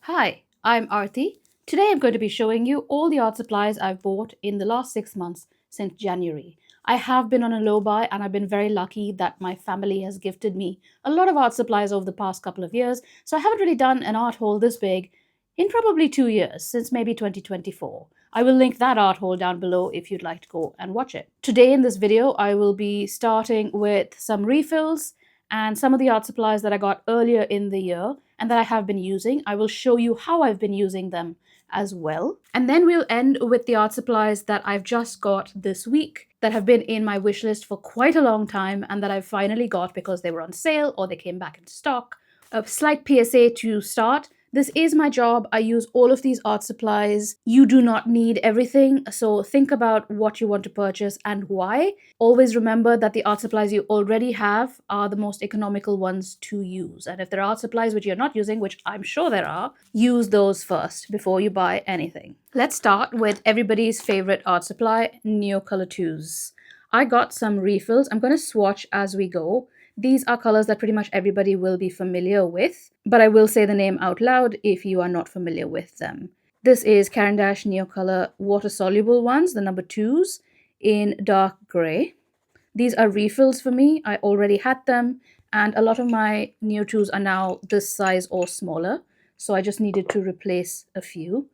Hi, I'm Arati. Today I'm going to be showing you all the art supplies I've bought in the last 6 months since January. I have been on a low buy and I've been very lucky that my family has gifted me a lot of art supplies over the past couple of years, so I haven't really done an art haul this big in probably 2 years, since maybe 2024. I will link that art haul down below if you'd like to go and watch it. Today in this video, I will be starting with some refills and some of the art supplies that I got earlier in the year and that I have been using. I will show you how I've been using them as well. And then we'll end with the art supplies that I've just got this week that have been in my wish list for quite a long time and that I finally got because they were on sale or they came back in stock. A slight PSA to start. This is my job. I use all of these art supplies. You do not need everything, so think about what you want to purchase and why. Always remember that the art supplies you already have are the most economical ones to use. And if there are art supplies which you're not using, which I'm sure there are, use those first before you buy anything. Let's start with everybody's favorite art supply, Neocolor IIs. I got some refills. I'm going to swatch as we go. These are colors that pretty much everybody will be familiar with, but I will say the name out loud if you are not familiar with them. This is Caran D'Ache Neocolor water-soluble ones, the number 2s, in dark grey. These are refills for me. I already had them, and a lot of my Neo 2s are now this size or smaller, so I just needed to replace a few.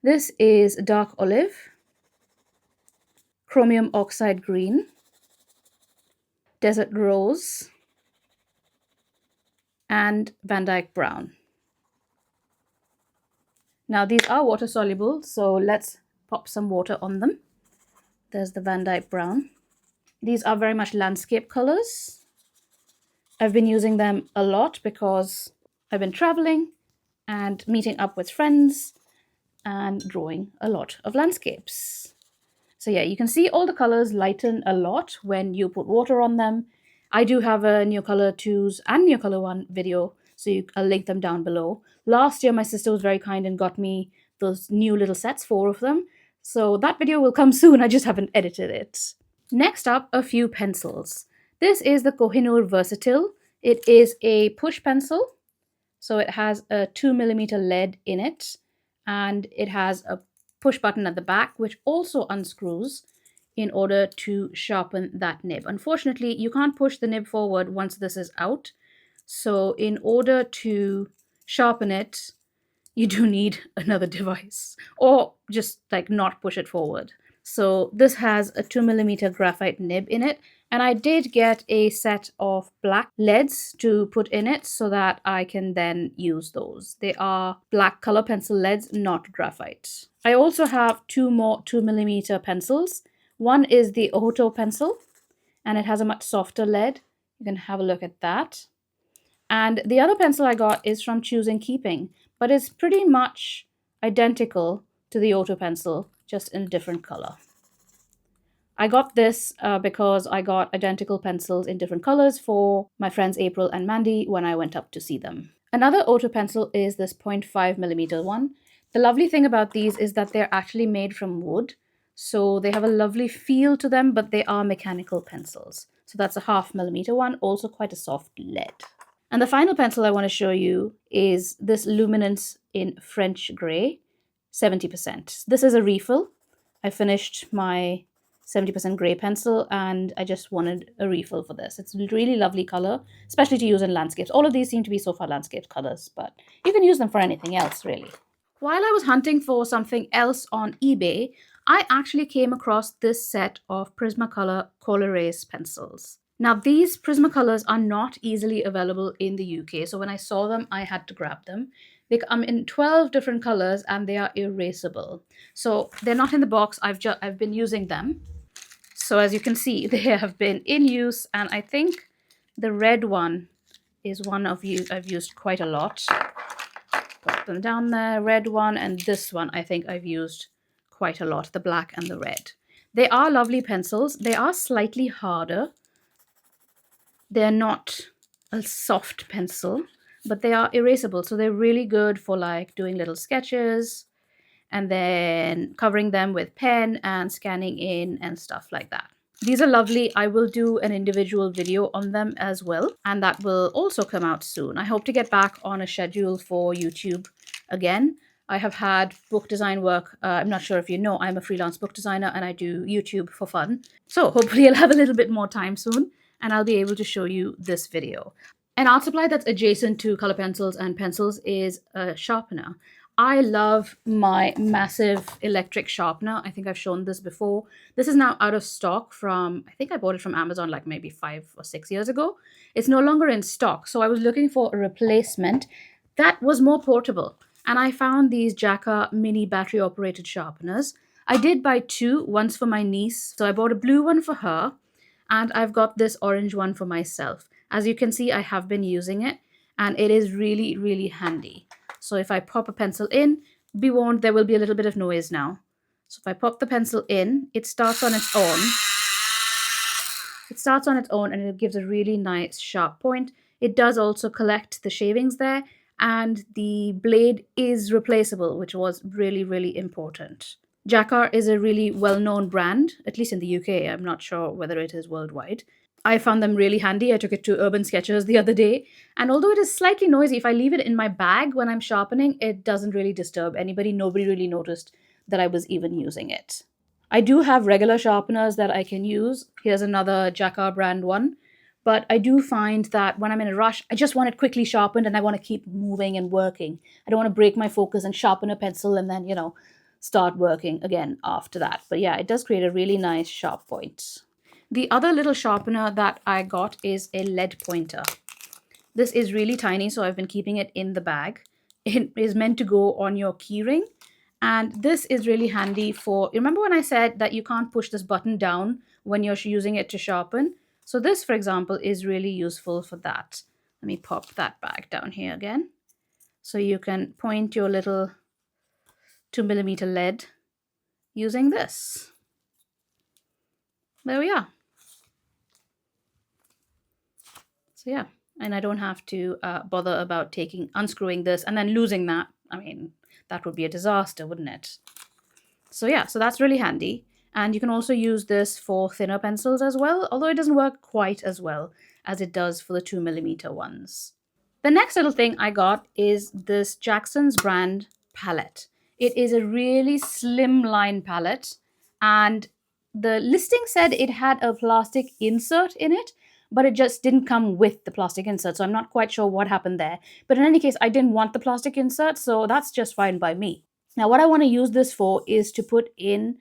This is dark olive, chromium oxide green, desert rose, and vandyck brown. Now these are water soluble, so let's pop some water on them. There's the vandyck brown. These are very much landscape colors. I've been using them a lot because I've been traveling and meeting up with friends and drawing a lot of landscapes. So yeah, you can see all the colors lighten a lot when you put water on them. I do have a Neocolor 2s and Neocolor 1 video, so I'll link them down below. Last year, my sister was very kind and got me those new little sets, 4 of them. So that video will come soon, I just haven't edited it. Next up, a few pencils. This is the Koh-i-Noor Versatil. It is a push pencil, so it has a 2mm lead in it, and it has a push button at the back, which also unscrews in order to sharpen that nib. Unfortunately, you can't push the nib forward once this is out. So in order to sharpen it, you do need another device, or just like not push it forward. So this has a 2mm graphite nib in it, and I did get a set of black leads to put in it so that I can then use those. They are black color pencil leads, not graphite. I also have 2 more 2mm pencils. One is the Ohto pencil, and it has a much softer lead. You can have a look at that. And the other pencil I got is from Choosing Keeping, but it's pretty much identical to the Ohto pencil, just in a different color. I got this because I got identical pencils in different colors for my friends April and Mandy when I went up to see them. Another Ohto pencil is this 0.5mm one. The lovely thing about these is that they're actually made from wood, so they have a lovely feel to them, but they are mechanical pencils. So that's a 0.5mm one, also quite a soft lead. And the final pencil I want to show you is this Luminance in French Grey, 70%. This is a refill. I finished my 70% grey pencil and I just wanted a refill for this. It's a really lovely color, especially to use in landscapes. All of these seem to be so far landscape colors, but you can use them for anything else, really. While I was hunting for something else on eBay, I actually came across this set of Prismacolor Colorase pencils. Now, these Prismacolors are not easily available in the UK, so when I saw them, I had to grab them. They come in 12 different colors and they are erasable. So they're not in the box. I've been using them. So as you can see, they have been in use, and I think the red one is one of you I've used quite a lot. Put them down there, red one, and this one I think I've used quite a lot, the black and the red. They are lovely pencils. They are slightly harder. They're not a soft pencil, but they are erasable, so they're really good for like doing little sketches and then covering them with pen and scanning in and stuff like that. These are lovely. I will do an individual video on them as well, and that will also come out soon. I hope to get back on a schedule for YouTube Again, I have had book design work. I'm not sure if you know, I'm a freelance book designer and I do YouTube for fun. So hopefully I'll have a little bit more time soon and I'll be able to show you this video. An art supply that's adjacent to color pencils and pencils is a sharpener. I love my massive electric sharpener. I think I've shown this before. This is now out of stock from, I think I bought it from Amazon like maybe 5 or 6 years ago. It's no longer in stock. So I was looking for a replacement that was more portable. And I found these Jacquard mini battery operated sharpeners. I did buy two, once for my niece. So I bought a blue one for her and I've got this orange one for myself. As you can see, I have been using it and it is really, really handy. So if I pop a pencil in, be warned, there will be a little bit of noise now. So if I pop the pencil in, it starts on its own. It starts on its own and it gives a really nice sharp point. It does also collect the shavings there, and the blade is replaceable, which was really, really important. Jacquard is a really well-known brand, at least in the UK. I'm not sure whether it is worldwide. I found them really handy. I took it to Urban Sketchers the other day. And although it is slightly noisy, if I leave it in my bag when I'm sharpening, it doesn't really disturb anybody. Nobody really noticed that I was even using it. I do have regular sharpeners that I can use. Here's another Jacquard brand one. But I do find that when I'm in a rush, I just want it quickly sharpened and I want to keep moving and working. I don't want to break my focus and sharpen a pencil and then, start working again after that. But yeah, it does create a really nice sharp point. The other little sharpener that I got is a lead pointer. This is really tiny, so I've been keeping it in the bag. It is meant to go on your keyring. And this is really handy for, remember when I said that you can't push this button down when you're using it to sharpen? So this, for example, is really useful for that. Let me pop that back down here again. So you can point your little 2mm lead using this. There we are. So yeah, and I don't have to bother about unscrewing this and then losing that. I mean, that would be a disaster, wouldn't it? So yeah, so that's really handy. And you can also use this for thinner pencils as well, although it doesn't work quite as well as it does for the 2mm ones. The next little thing I got is this Jackson's brand palette. It is a really slim line palette, and the listing said it had a plastic insert in it, but it just didn't come with the plastic insert, so I'm not quite sure what happened there. But in any case, I didn't want the plastic insert, so that's just fine by me. Now, what I want to use this for is to put in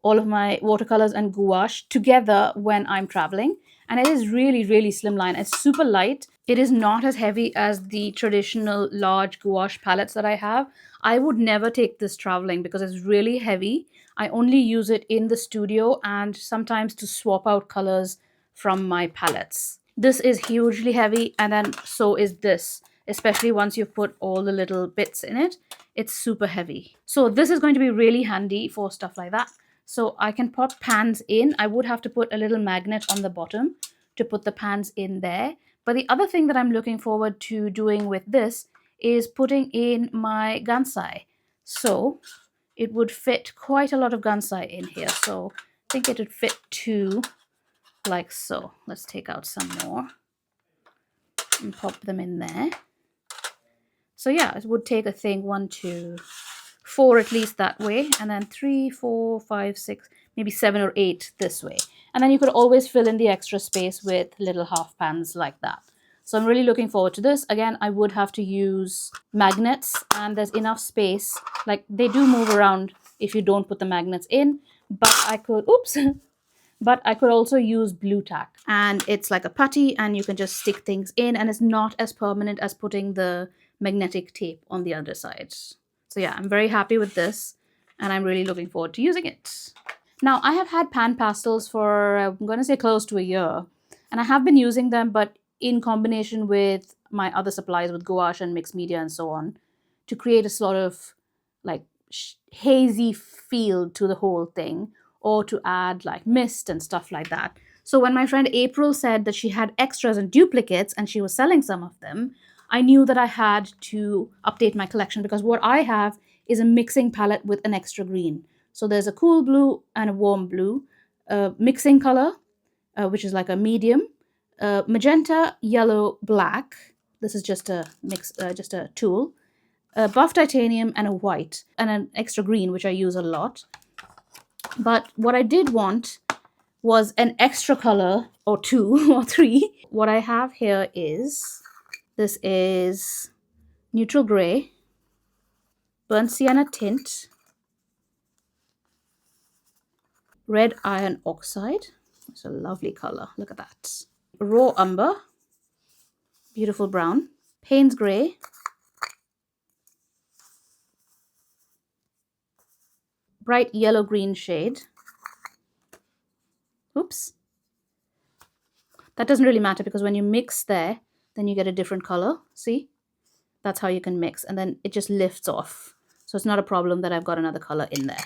all of my watercolors and gouache together when I'm traveling. And it is really, really slimline. It's super light. It is not as heavy as the traditional large gouache palettes that I have. I would never take this traveling because it's really heavy. I only use it in the studio and sometimes to swap out colors from my palettes. This is hugely heavy, and then so is this, especially once you've put all the little bits in it. It's super heavy. So this is going to be really handy for stuff like that. So I can put pans in. I would have to put a little magnet on the bottom to put the pans in there. But the other thing that I'm looking forward to doing with this is putting in my gansai. So it would fit quite a lot of gansai in here. So I think it would fit two like so. Let's take out some more and pop them in there. So yeah, it would take, I think, 1, 2, 4 at least that way, and then 3, 4, 5, 6, maybe 7 or 8 this way. And then you could always fill in the extra space with little half pans like that. So I'm really looking forward to this. Again, I would have to use magnets, and there's enough space. Like, they do move around if you don't put the magnets in, but I could, but I could also use blue tack. And it's like a putty, and you can just stick things in, and it's not as permanent as putting the magnetic tape on the other side. So yeah, I'm very happy with this, and I'm really looking forward to using it. Now, I have had pan pastels for, I'm going to say close to a year, and I have been using them, but in combination with my other supplies with gouache and mixed media and so on, to create a sort of like hazy feel to the whole thing, or to add like mist and stuff like that. So when my friend April said that she had extras and duplicates and she was selling some of them, I knew that I had to update my collection, because what I have is a mixing palette with an extra green. So there's a cool blue and a warm blue, mixing color, which is like a medium, magenta, yellow, black. This is just a mix, just a tool. a buff titanium and a white and an extra green, which I use a lot. But what I did want was an extra color or two or three. What I have here is, this is neutral gray, burnt sienna tint, red iron oxide. It's a lovely color. Look at that. Raw umber, beautiful brown, Payne's gray, bright yellow green shade. Oops. That doesn't really matter because when you mix there, then you get a different color. See? That's how you can mix, and then it just lifts off. So it's not a problem that I've got another color in there.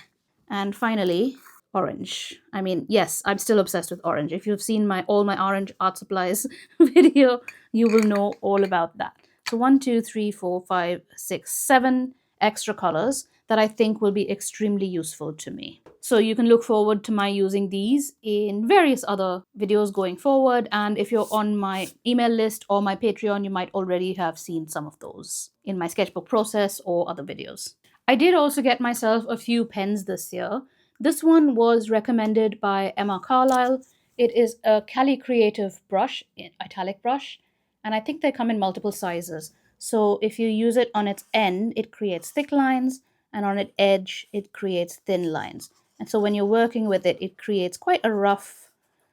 And finally, orange. I mean, yes, I'm still obsessed with orange. If you've seen all my orange art supplies video, you will know all about that. So 1, 2, 3, 4, 5, 6, 7 extra colors that I think will be extremely useful to me. So you can look forward to my using these in various other videos going forward. And if you're on my email list or my Patreon, you might already have seen some of those in my sketchbook process or other videos. I did also get myself a few pens this year. This one was recommended by Emma Carlisle. It is a Cali Creative brush, italic brush, and I think they come in multiple sizes. So if you use it on its end, it creates thick lines, and on its edge, it creates thin lines. And so when you're working with it, it creates quite a rough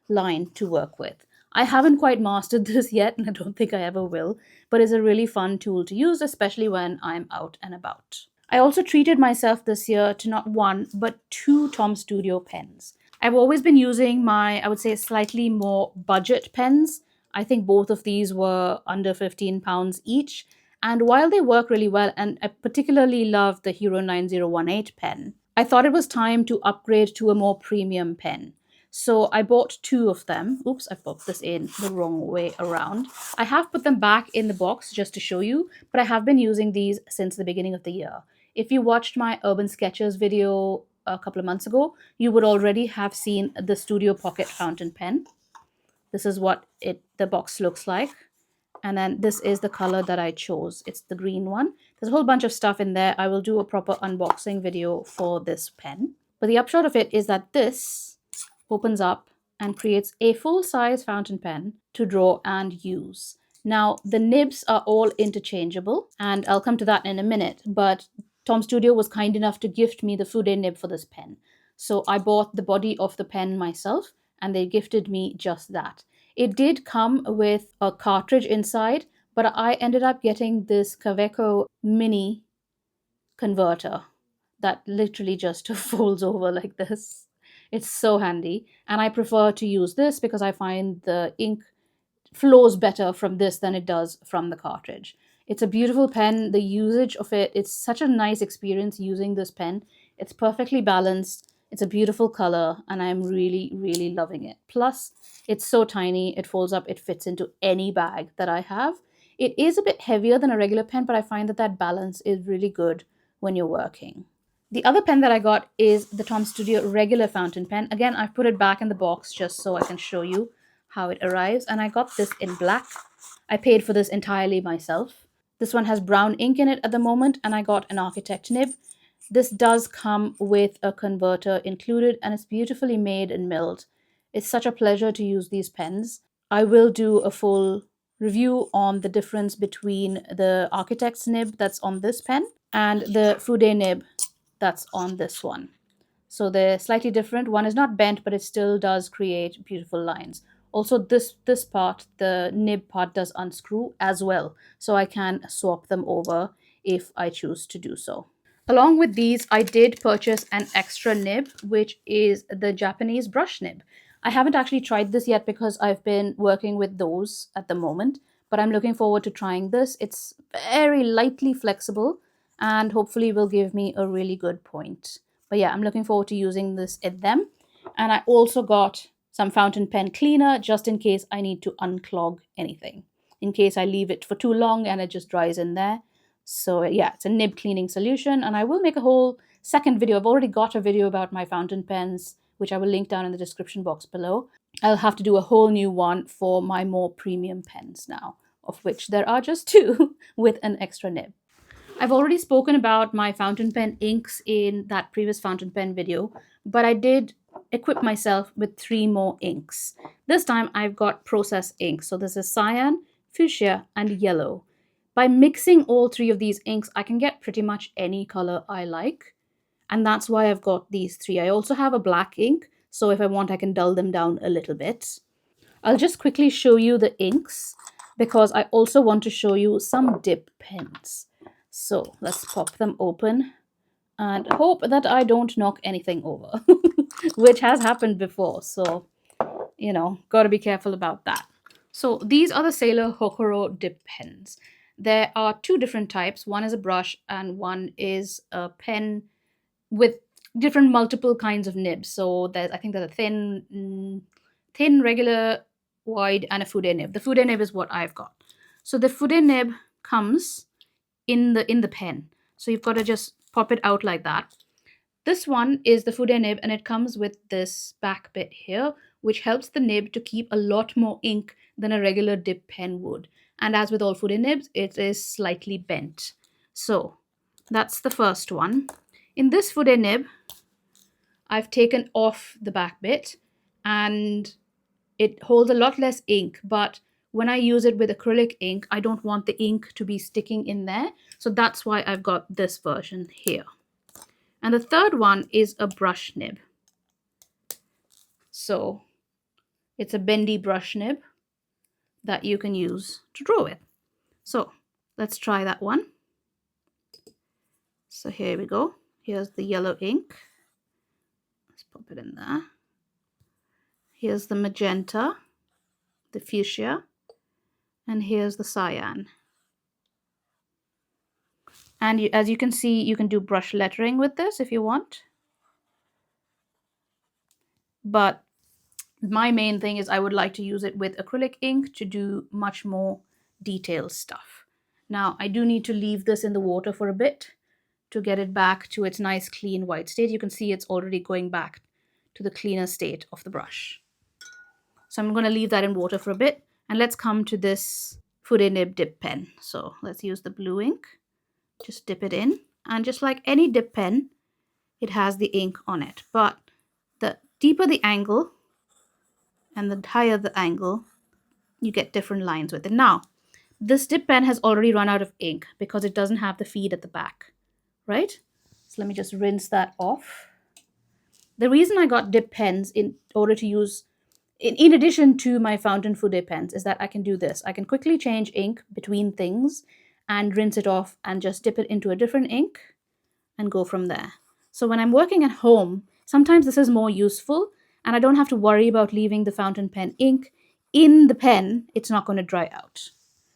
line to work with. I haven't quite mastered this yet, and I don't think I ever will, but it's a really fun tool to use, especially when I'm out and about. I also treated myself this year to not one, but 2 Tom Studio pens. I've always been using my, I would say, slightly more budget pens. I think both of these were under £15 each. And while they work really well, and I particularly love the Hero 9018 pen, I thought it was time to upgrade to a more premium pen. So I bought 2 of them. Oops, I popped this in the wrong way around. I have put them back in the box just to show you, but I have been using these since the beginning of the year. If you watched my Urban Sketches video a couple of months ago, you would already have seen the Studio Pocket fountain pen. This is what the box looks like. And then this is the color that I chose. It's the green one. There's a whole bunch of stuff in there. I will do a proper unboxing video for this pen. But the upshot of it is that this opens up and creates a full-size fountain pen to draw and use. Now, the nibs are all interchangeable, and I'll come to that in a minute, but Tom Studio was kind enough to gift me the Fude nib for this pen. So I bought the body of the pen myself, and they gifted me just that. It did come with a cartridge inside, but I ended up getting this Kaweco mini converter that literally just folds over like this. It's so handy, and I prefer to use this because I find the ink flows better from this than it does from the cartridge. It's a beautiful pen. The usage of it, it's such a nice experience using this pen. It's perfectly balanced. It's a beautiful color, and I'm really, really loving it. Plus, it's so tiny. It folds up. It fits into any bag that I have. It is a bit heavier than a regular pen, but I find that balance is really good when you're working. The other pen that I got is the Tom Studio regular fountain pen. Again, I've put it back in the box just so I can show you how it arrives. And I got this in black. I paid for this entirely myself. This one has brown ink in it at the moment, and I got an architect nib. This does come with a converter included, and it's beautifully made and milled. It's such a pleasure to use these pens. I will do a full review on the difference between the architect's nib that's on this pen and the Fude nib that's on this one. So they're slightly different. One is not bent, but it still does create beautiful lines. Also, this part, the nib part, does unscrew as well, so I can swap them over if I choose to do so. Along with these, I did purchase an extra nib, which is the Japanese brush nib. I haven't actually tried this yet because I've been working with those at the moment, but I'm looking forward to trying this. It's very lightly flexible and hopefully will give me a really good point. But yeah, I'm looking forward to using this in them. And I also got some fountain pen cleaner just in case I need to unclog anything, in case I leave it for too long and it just dries in there. So yeah, it's a nib cleaning solution, and I will make a whole second video. I've already got a video about my fountain pens, which I will link down in the description box below. I'll have to do a whole new one for my more premium pens now, of which there are just 2 with an extra nib. I've already spoken about my fountain pen inks in that previous fountain pen video, but I did equip myself with 3 more inks. This time I've got process ink. So this is cyan, fuchsia, and yellow. By mixing all 3 of these inks, I can get pretty much any color I like. And that's why I've got these 3. I also have a black ink, so if I want, I can dull them down a little bit. I'll just quickly show you the inks because I also want to show you some dip pens. So let's pop them open and hope that I don't knock anything over, which has happened before. So, you know, got to be careful about that. So these are the Sailor Hokoro dip pens. There are 2 different types. One is a brush and one is a pen with different multiple kinds of nibs. So I think there's a thin, regular, wide, and a fude nib. The fude nib is what I've got. So the fude nib comes in the pen. So you've got to just pop it out like that. This one is the fude nib, and it comes with this back bit here, which helps the nib to keep a lot more ink than a regular dip pen would. And as with all fude nibs, it is slightly bent. So that's the first one. In this fude nib, I've taken off the back bit and it holds a lot less ink, but when I use it with acrylic ink, I don't want the ink to be sticking in there. So that's why I've got this version here. And the third one is a brush nib. So it's a bendy brush nib that you can use to draw with. So let's try that one. So here we go. Here's the yellow ink. Let's pop it in there. Here's the magenta, the fuchsia, and here's the cyan. And as you can see, you can do brush lettering with this if you want. But my main thing is I would like to use it with acrylic ink to do much more detailed stuff. Now, I do need to leave this in the water for a bit to get it back to its nice clean white state. You can see it's already going back to the cleaner state of the brush. So I'm going to leave that in water for a bit, and let's come to this fude nib dip pen. So let's use the blue ink. Just dip it in, and just like any dip pen, it has the ink on it. But the deeper the angle and the higher the angle, you get different lines with it. Now, this dip pen has already run out of ink because it doesn't have the feed at the back, right? So let me just rinse that off. The reason I got dip pens in order to use, in addition to my fountain fude pens, is that I can do this. I can quickly change ink between things and rinse it off and just dip it into a different ink and go from there. So when I'm working at home, sometimes this is more useful and I don't have to worry about leaving the fountain pen ink in the pen. It's not going to dry out,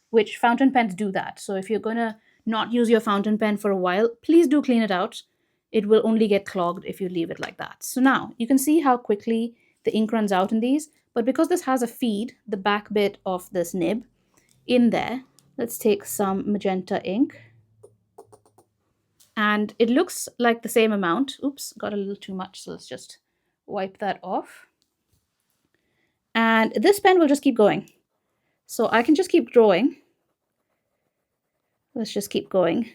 which fountain pens do that. So if you're going to not use your fountain pen for a while, please do clean it out. It will only get clogged if you leave it like that. So now you can see how quickly the ink runs out in these, but because this has a feed, the back bit of this nib in there, let's take some magenta ink. And it looks like the same amount. Oops, got a little too much, so let's just wipe that off. And this pen will just keep going. So I can just keep drawing. Let's just keep going.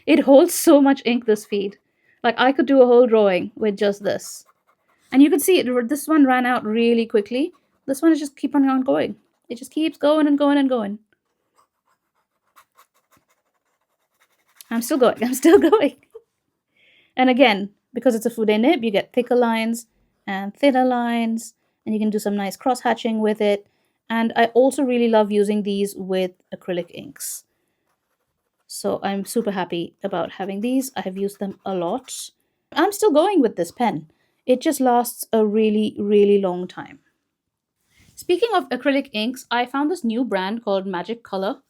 It holds so much ink, this feed. Like I could do a whole drawing with just this. And you can see it, this one ran out really quickly. This one is just keep on going. It just keeps going and going and going. I'm still going, I'm still going. And again, because it's a fude nib, you get thicker lines and thinner lines, and you can do some nice cross-hatching with it. And I also really love using these with acrylic inks. So I'm super happy about having these. I have used them a lot. I'm still going with this pen. It just lasts a really, really long time. Speaking of acrylic inks, I found this new brand called Magic Color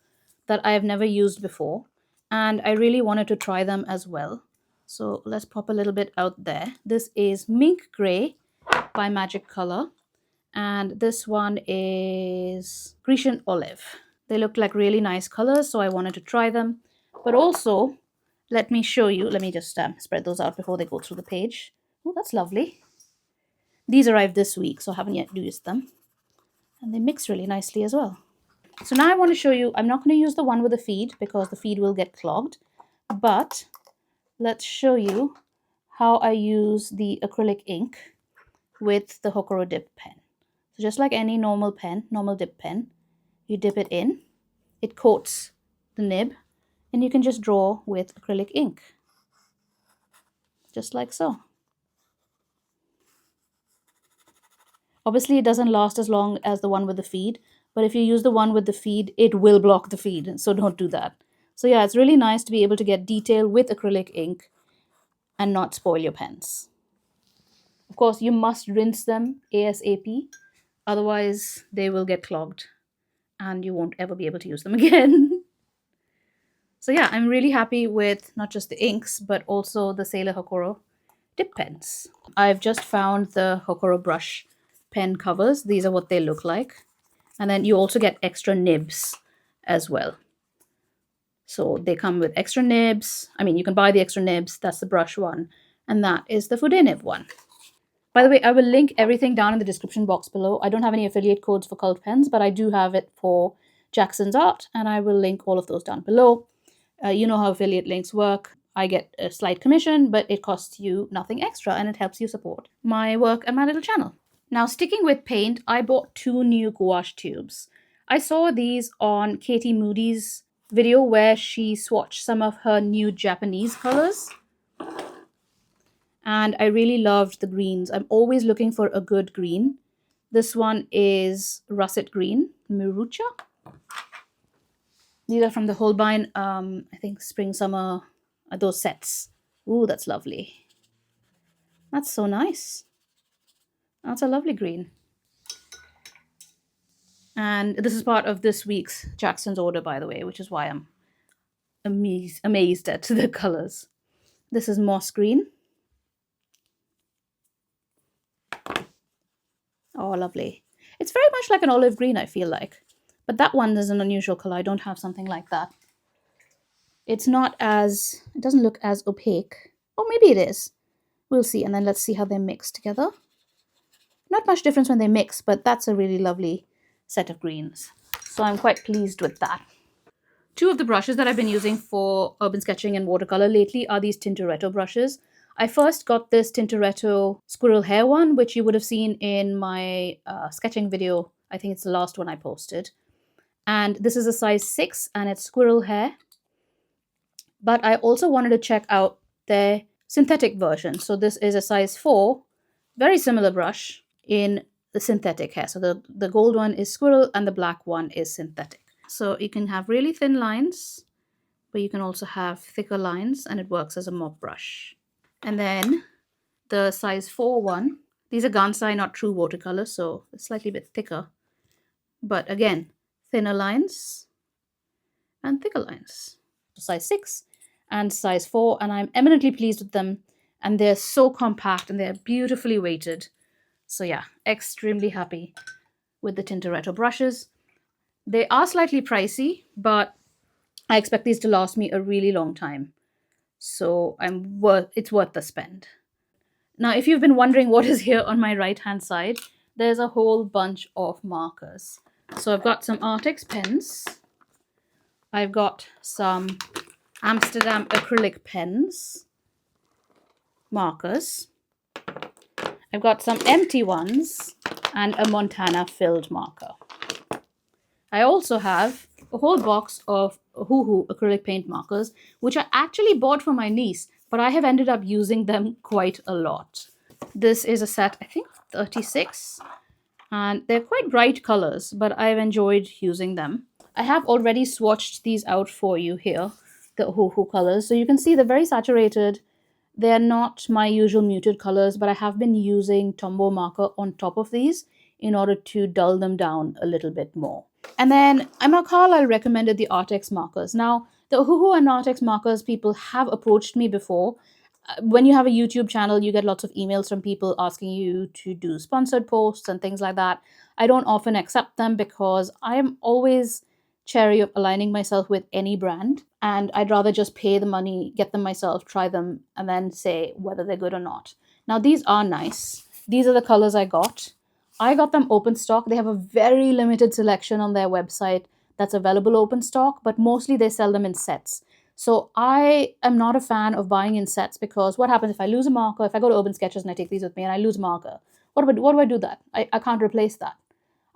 that I have never used before, and I really wanted to try them as well. So let's pop a little bit out there. This is Mink Grey by Magic Color, and this one is Grecian Olive. They look like really nice colors, so I wanted to try them. But also, let me show you. Let me just spread those out before they go through the page. Oh, that's lovely. These arrived this week, so I haven't yet used them. And they mix really nicely as well. So now I want to show you, I'm not going to use the one with the feed because the feed will get clogged, but let's show you how I use the acrylic ink with the Hokoro dip pen. So just like any normal pen, normal dip pen, you dip it in, it coats the nib, and you can just draw with acrylic ink, just like so. Obviously, it doesn't last as long as the one with the feed, but if you use the one with the feed, it will block the feed, so don't do that. So yeah, it's really nice to be able to get detail with acrylic ink and not spoil your pens. Of course, you must rinse them ASAP, otherwise they will get clogged and you won't ever be able to use them again. So yeah, I'm really happy with not just the inks, but also the Sailor Hokoro dip pens. I've just found the Hokoro brush pen covers. These are what they look like. And then you also get extra nibs as well. So they come with extra nibs. I mean, you can buy the extra nibs. That's the brush one. And that is the Fude nib one. By the way, I will link everything down in the description box below. I don't have any affiliate codes for cult pens, but I do have it for Jackson's Art, and I will link all of those down below. You know how affiliate links work. I get a slight commission, but it costs you nothing extra, and it helps you support my work and my little channel. Now, sticking with paint, I bought 2 new gouache tubes. I saw these on Katie Moody's video where she swatched some of her new Japanese colors. And I really loved the greens. I'm always looking for a good green. This one is russet green, Mirucha. These are from the Holbein, I think spring, summer, those sets. Ooh, that's lovely. That's so nice. That's a lovely green. And this is part of this week's Jackson's order, by the way, which is why I'm amazed at the colors. This is moss green. Oh, lovely. It's very much like an olive green, I feel like. But that one is an unusual color. I don't have something like that. It's not as, it doesn't look as opaque. Oh, maybe it is. We'll see. And then let's see how they mix together. Not much difference when they mix, but that's a really lovely set of greens. So I'm quite pleased with that. 2 of the brushes that I've been using for urban sketching and watercolor lately are these Tintoretto brushes. I first got this Tintoretto squirrel hair one, which you would have seen in my sketching video. I think it's the last one I posted. And this is a size 6 and it's squirrel hair. But I also wanted to check out their synthetic version. So this is a size 4, very similar brush in the synthetic hair. So the gold one is squirrel and the black one is synthetic. So you can have really thin lines, but you can also have thicker lines, and it works as a mop brush. And then the size 4 one, these are Gansai, not true watercolor, so it's slightly bit thicker. But again, thinner lines and thicker lines. Size 6 and size 4, and I'm eminently pleased with them. And they're so compact and they're beautifully weighted. So yeah, extremely happy with the Tintoretto brushes. They are slightly pricey, but I expect these to last me a really long time. So it's worth the spend. Now, if you've been wondering what is here on my right-hand side, there's a whole bunch of markers. So I've got some Artex pens. I've got some Amsterdam acrylic pens, markers. I've got some empty ones and a Montana filled marker. I also have a whole box of Hoo acrylic paint markers, which I actually bought for my niece, but I have ended up using them quite a lot. This is a set, I think 36, and they're quite bright colors, but I've enjoyed using them. I have already swatched these out for you here, the Hoo colors. So you can see they're very saturated. They're not my usual muted colors, but I have been using Tombow marker on top of these in order to dull them down a little bit more. And then Emma Carlisle recommended the Artex markers. Now, the Hoo and Artex markers, people have approached me before. When you have a YouTube channel, you get lots of emails from people asking you to do sponsored posts and things like that. I don't often accept them because I am always chary of aligning myself with any brand, and I'd rather just pay the money, get them myself, try them, and then say whether they're good or not. Now, these are nice. These are the colors I got. I got them open stock. They have a very limited selection on their website. that's available open stock, but mostly they sell them in sets. So I am not a fan of buying in sets, because what happens if I lose a marker? If I go to Urban Sketches and I take these with me and I lose a marker, what do I do that? I can't replace that.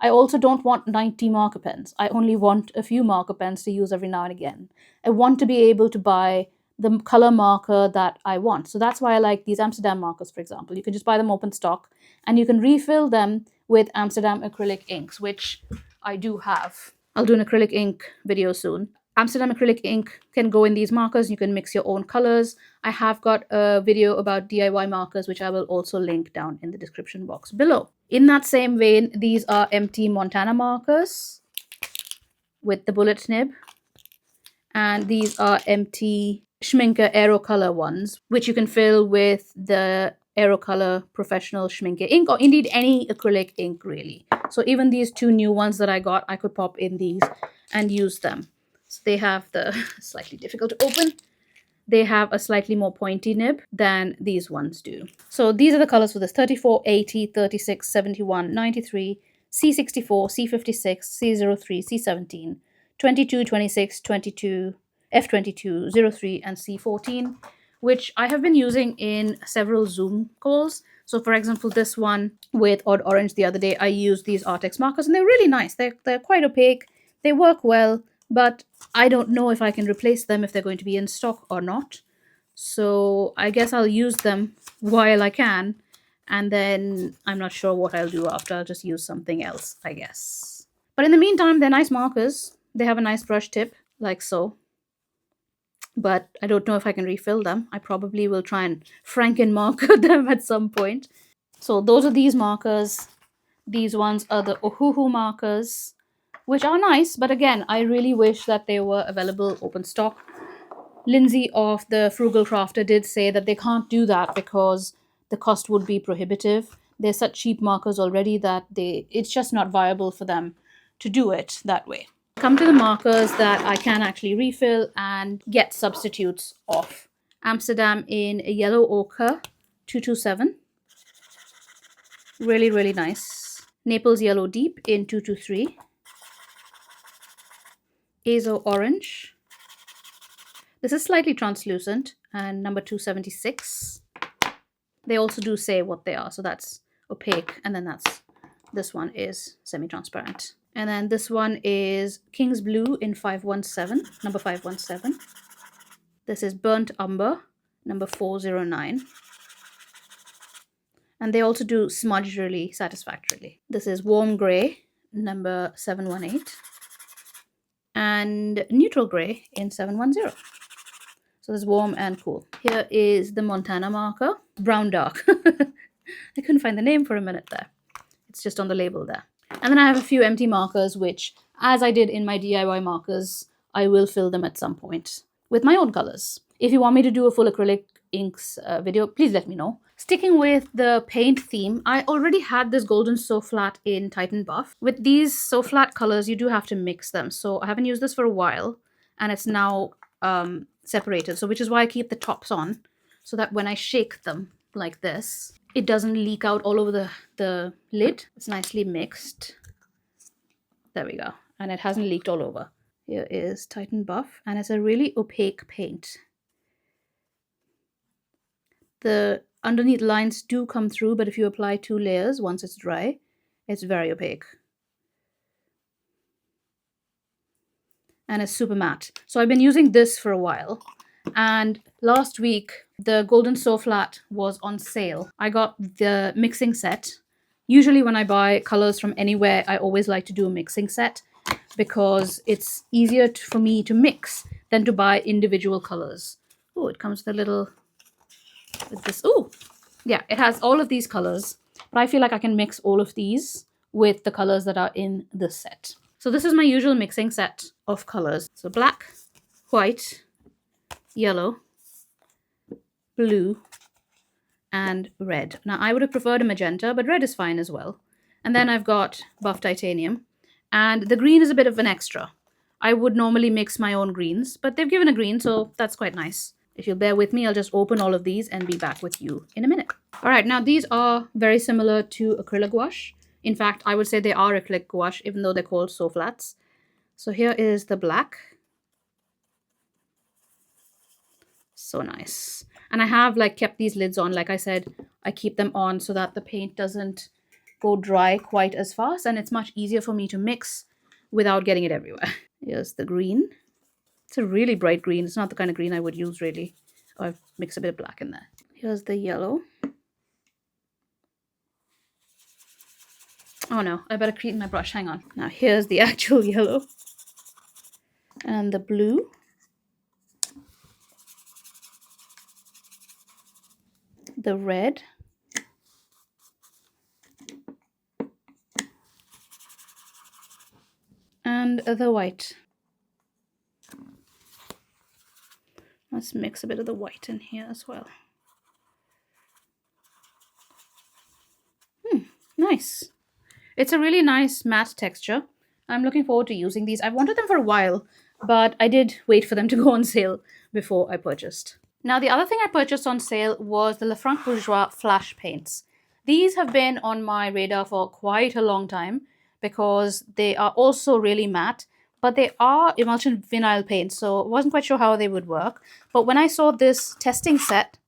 I also don't want 90 marker pens. I only want a few marker pens to use every now and again. I want to be able to buy the color marker that I want. So that's why I like these Amsterdam markers, for example. You can just buy them open stock and you can refill them with Amsterdam acrylic inks, which I do have. I'll do an acrylic ink video soon. Amsterdam acrylic ink can go in these markers. You can mix your own colors. I have got a video about DIY markers, which I will also link down in the description box below. In that same vein, these are empty Montana markers with the bullet nib. And these are empty Schminke Aerocolor ones, which you can fill with the Aerocolor Professional Schminke ink, or indeed any acrylic ink, really. So even these two new ones that I got, I could pop in these and use them. So they have the slightly difficult to open. They have a slightly more pointy nib than these ones do. So these are the colors for this: 34, 80, 36, 71, 93, C64, C56, C03, C17, 22, 26, 22, F22, 03, and C14, which I have been using in several Zoom calls. So for example, this one with Odd Orange the other day, I used these Artex markers and they're really nice. They're quite opaque. They work well, but I don't know if I can replace them, if they're going to be in stock or not. So I guess I'll use them while I can, and then I'm not sure what I'll do after. I'll just use something else, I guess. But in the meantime, they're nice markers. They have a nice brush tip, like so. But I don't know if I can refill them. I probably will try and Franken-marker them at some point. So those are these markers. These ones are the Ohuhu markers, which are nice, but again, I really wish that they were available open stock. Lindsay of the Frugal Crafter did say that they can't do that because the cost would be prohibitive. They're such cheap markers already that it's just not viable for them to do it that way. Come to the markers that I can actually refill and get substitutes of. Amsterdam in Yellow Ochre 227. Really, really nice. Naples Yellow Deep in 223. Azo Orange. This is slightly translucent, and number 276. They also do say what they are, so that's opaque, and then this one is semi-transparent. And then this one is King's Blue in 517, number 517. This is Burnt Umber, number 409. And they also do smudge really satisfactorily. This is Warm Grey, number 718. And Neutral Grey in 710. So there's warm and cool. Here is the Montana marker, Brown Dark. I couldn't find the name for a minute there. It's just on the label there. And then I have a few empty markers, which, as I did in my DIY markers, I will fill them at some point with my own colors. If you want me to do a full acrylic inks video, please let me know. Sticking with the paint theme, I already had this golden so flat in Titan Buff. With these so flat colors, you do have to mix them. So I haven't used this for a while, and it's now separated. So which is why I keep the tops on, so that when I shake them like this, it doesn't leak out all over the lid. It's nicely mixed. There we go. And it hasn't leaked all over. Here is Titan Buff, and it's a really opaque paint. The underneath lines do come through, but if you apply 2 layers, once it's dry, it's very opaque. And it's super matte. So I've been using this for a while. And last week, the Golden So Flat was on sale. I got the mixing set. Usually when I buy colors from anywhere, I always like to do a mixing set because it's easier for me to mix than to buy individual colors. Oh, it comes with a little, with this. Oh, yeah, it has all of these colors. But I feel like I can mix all of these with the colors that are in the set. So this is my usual mixing set of colors. So black, white, yellow, blue, and red. Now I would have preferred a magenta, but red is fine as well. And then I've got buff titanium, and the green is a bit of an extra. I would normally mix my own greens, but they've given a green, so that's quite nice. If you'll bear with me, I'll just open all of these and be back with you in a minute. All right, now these are very similar to acrylic gouache. In fact, I would say they are acrylic gouache, even though they're called so flats. So here is the black. So nice. And I have like kept these lids on. Like I said, I keep them on so that the paint doesn't go dry quite as fast, and it's much easier for me to mix without getting it everywhere. Here's the green. It's a really bright green. It's not the kind of green I would use really. Oh, I've mixed a bit of black in there. Here's the yellow. Oh no, I better clean my brush. Hang on. Now here's the actual yellow. And the blue. The red. And the white. Let's mix a bit of the white in here as well. Nice. It's a really nice matte texture. I'm looking forward to using these. I've wanted them for a while, but I did wait for them to go on sale before I purchased. Now, the other thing I purchased on sale was the Lefranc Bourgeois Flash Paints. These have been on my radar for quite a long time because they are also really matte, but they are emulsion vinyl paints, so I wasn't quite sure how they would work. But when I saw this testing set,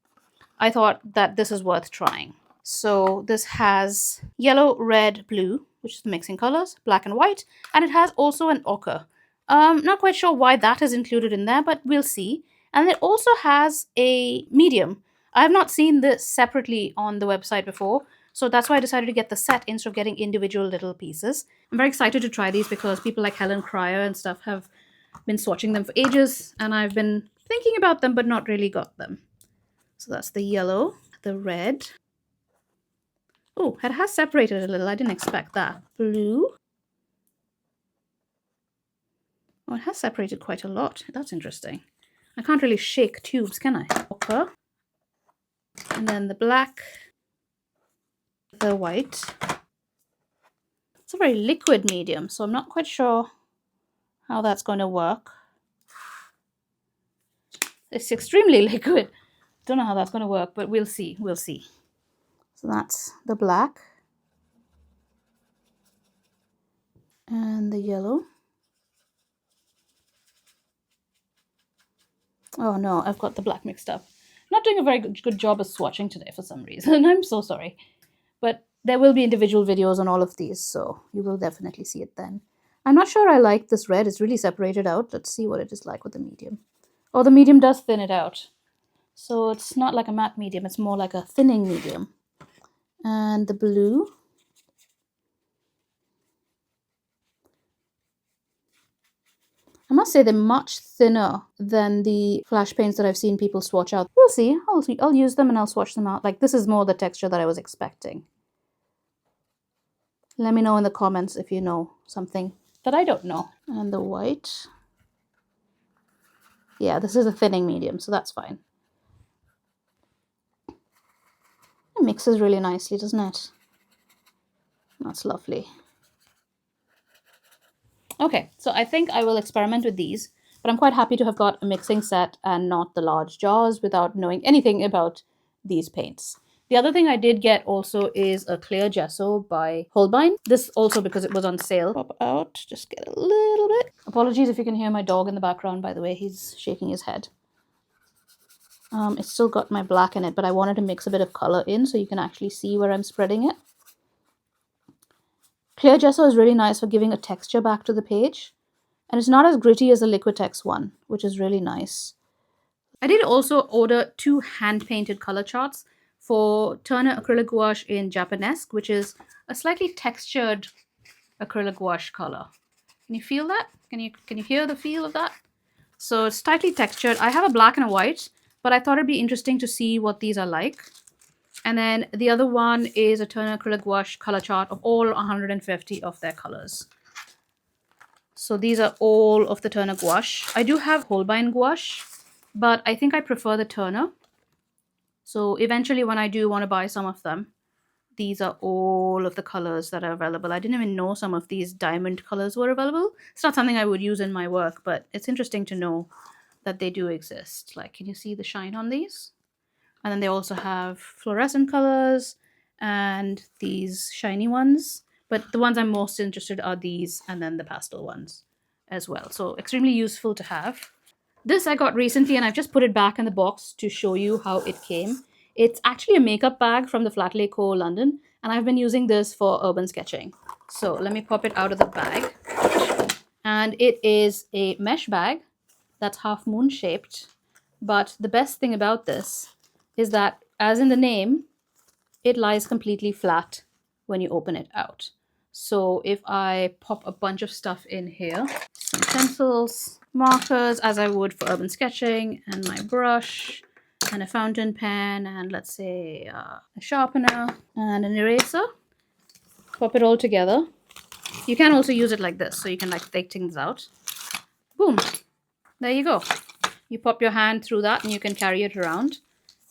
I thought that this is worth trying. So this has yellow, red, blue, which is the mixing colors, black and white, and it has also an ochre. Not quite sure why that is included in there, but we'll see. And it also has a medium. I have not seen this separately on the website before, so that's why I decided to get the set instead of getting individual little pieces. I'm very excited to try these because people like Helen Cryer and stuff have been swatching them for ages, and I've been thinking about them but not really got them. So that's the yellow, the red. Oh, it has separated a little. I didn't expect that. Blue. Oh, it has separated quite a lot. That's interesting. I can't really shake tubes, can I? Ochre. And then the black. The white. It's a very liquid medium, so I'm not quite sure how that's going to work. It's extremely liquid. Don't know how that's going to work, but we'll see. We'll see. So that's the black and the yellow. Oh no, I've got the black mixed up. I'm not doing a very good job of swatching today for some reason. I'm so sorry. But there will be individual videos on all of these, so you will definitely see it then. I'm not sure I like this red. It's really separated out. Let's see what it is like with the medium. Oh, the medium does thin it out. So it's not like a matte medium. It's more like a thinning medium. And the blue. I must say they're much thinner than the flash paints that I've seen people swatch out. We'll see. I'll use them and I'll swatch them out. Like, this is more the texture that I was expecting. Let me know in the comments if you know something that I don't know. And the white. Yeah, this is a thinning medium, so that's fine. It mixes really nicely, doesn't it? That's lovely. Okay, so I think I will experiment with these, but I'm quite happy to have got a mixing set and not the large jars without knowing anything about these paints. The other thing I did get also is a clear gesso by Holbein. This also because it was on sale. Pop out, just get a little bit. Apologies if you can hear my dog in the background, by the way, he's shaking his head. It's still got my black in it, but I wanted to mix a bit of color in so you can actually see where I'm spreading it. Clear gesso is really nice for giving a texture back to the page. And it's not as gritty as the Liquitex one, which is really nice. I did also order 2 hand-painted color charts for Turner Acrylic Gouache in Japanesque, which is a slightly textured acrylic gouache color. Can you feel that? Can you hear the feel of that? So it's tightly textured. I have a black and a white, but I thought it'd be interesting to see what these are like. And then the other one is a Turner Acrylic Gouache color chart of all 150 of their colors. So these are all of the Turner gouache. I do have Holbein gouache, but I think I prefer the Turner. So eventually when I do want to buy some of them, these are all of the colors that are available. I didn't even know some of these diamond colors were available. It's not something I would use in my work, but it's interesting to know that they do exist. Like, can you see the shine on these? And then they also have fluorescent colors and these shiny ones. But the ones I'm most interested are these and then the pastel ones. as well. So extremely useful to have. This I got recently and I've just put it back in the box to show you how it came. It's actually a makeup bag from the Flatley Co. London, and I've been using this for urban sketching. So let me pop it out of the bag. And it is a mesh bag that's half moon shaped. But the best thing about this is that, as in the name, it lies completely flat when you open it out. So if I pop a bunch of stuff in here, some pencils, markers, as I would for urban sketching, and my brush, and a fountain pen, and let's say a sharpener, and an eraser, pop it all together. You can also use it like this, so you can like take things out. Boom, there you go. You pop your hand through that and you can carry it around.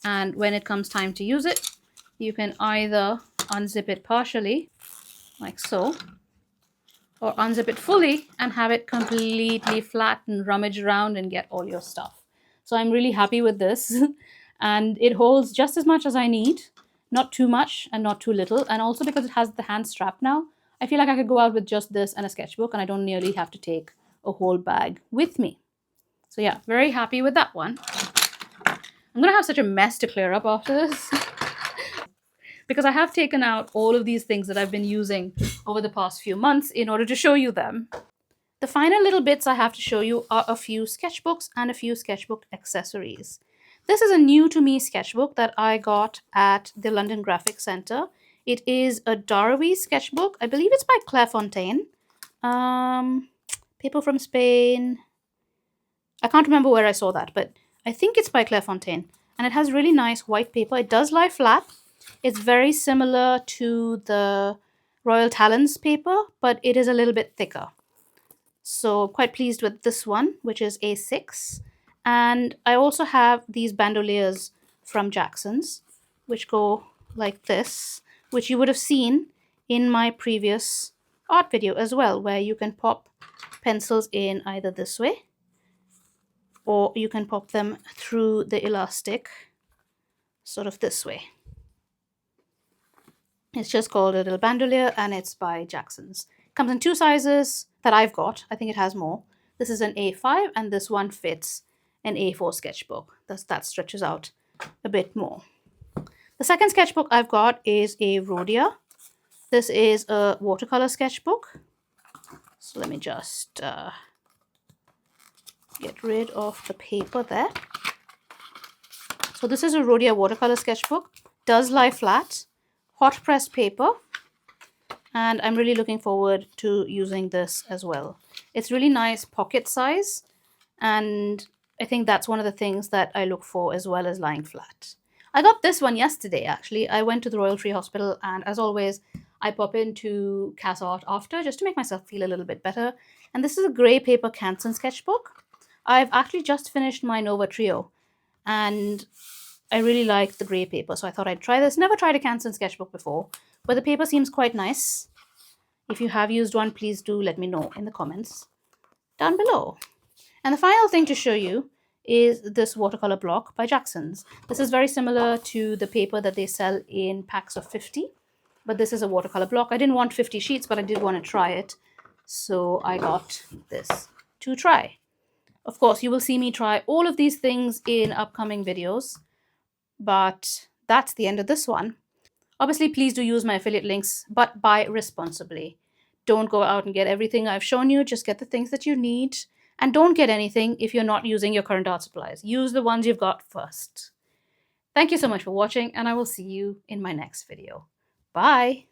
And when it comes time to use it, you can either unzip it partially, like so, or unzip it fully and have it completely flat and rummage around and get all your stuff. So I'm really happy with this. And it holds just as much as I need, not too much and not too little. And also because it has the hand strap now, I feel like I could go out with just this and a sketchbook and I don't nearly have to take a whole bag with me. So yeah, very happy with that one. I'm going to have such a mess to clear up after this because I have taken out all of these things that I've been using over the past few months in order to show you them. The final little bits I have to show you are a few sketchbooks and a few sketchbook accessories. This is a new to me sketchbook that I got at the London Graphic Centre. It is a Darwin sketchbook. I believe it's by Clairefontaine. Paper from Spain. I can't remember where I saw that, but I think it's by Clairefontaine. And it has really nice white paper. It does lie flat. It's very similar to the Royal Talons paper, but it is a little bit thicker. So quite pleased with this one, which is A6. And I also have these bandoliers from Jackson's, which go like this, which you would have seen in my previous art video as well, where you can pop pencils in either this way, or you can pop them through the elastic sort of this way. It's just called a little bandolier and it's by Jackson's. It comes in two sizes that I've got. I think it has more. This is an A5 and this one fits an A4 sketchbook. That stretches out a bit more. The second sketchbook I've got is a Rhodia. This is a watercolor sketchbook. So let me just get rid of the paper there. So this is a Rhodia watercolor sketchbook. Does lie flat, hot pressed paper, and I'm really looking forward to using this as well. It's really nice pocket size, and I think that's one of the things that I look for as well as lying flat. I got this one yesterday actually. I went to the Royal Free Hospital and as always I pop into Cass Art after just to make myself feel a little bit better. And this is a grey paper Canson sketchbook. I've actually just finished my Nova Trio and I really like the grey paper, so I thought I'd try this. Never tried a Canson sketchbook before, but the paper seems quite nice. If you have used one, please do let me know in the comments down below. And the final thing to show you is this watercolor block by Jackson's. This is very similar to the paper that they sell in packs of 50, but this is a watercolor block. I didn't want 50 sheets, but I did want to try it, so I got this to try. Of course, you will see me try all of these things in upcoming videos, but that's the end of this one. Obviously, please do use my affiliate links, but buy responsibly. Don't go out and get everything I've shown you. Just get the things that you need. And don't get anything if you're not using your current art supplies. Use the ones you've got first. Thank you so much for watching, and I will see you in my next video. Bye!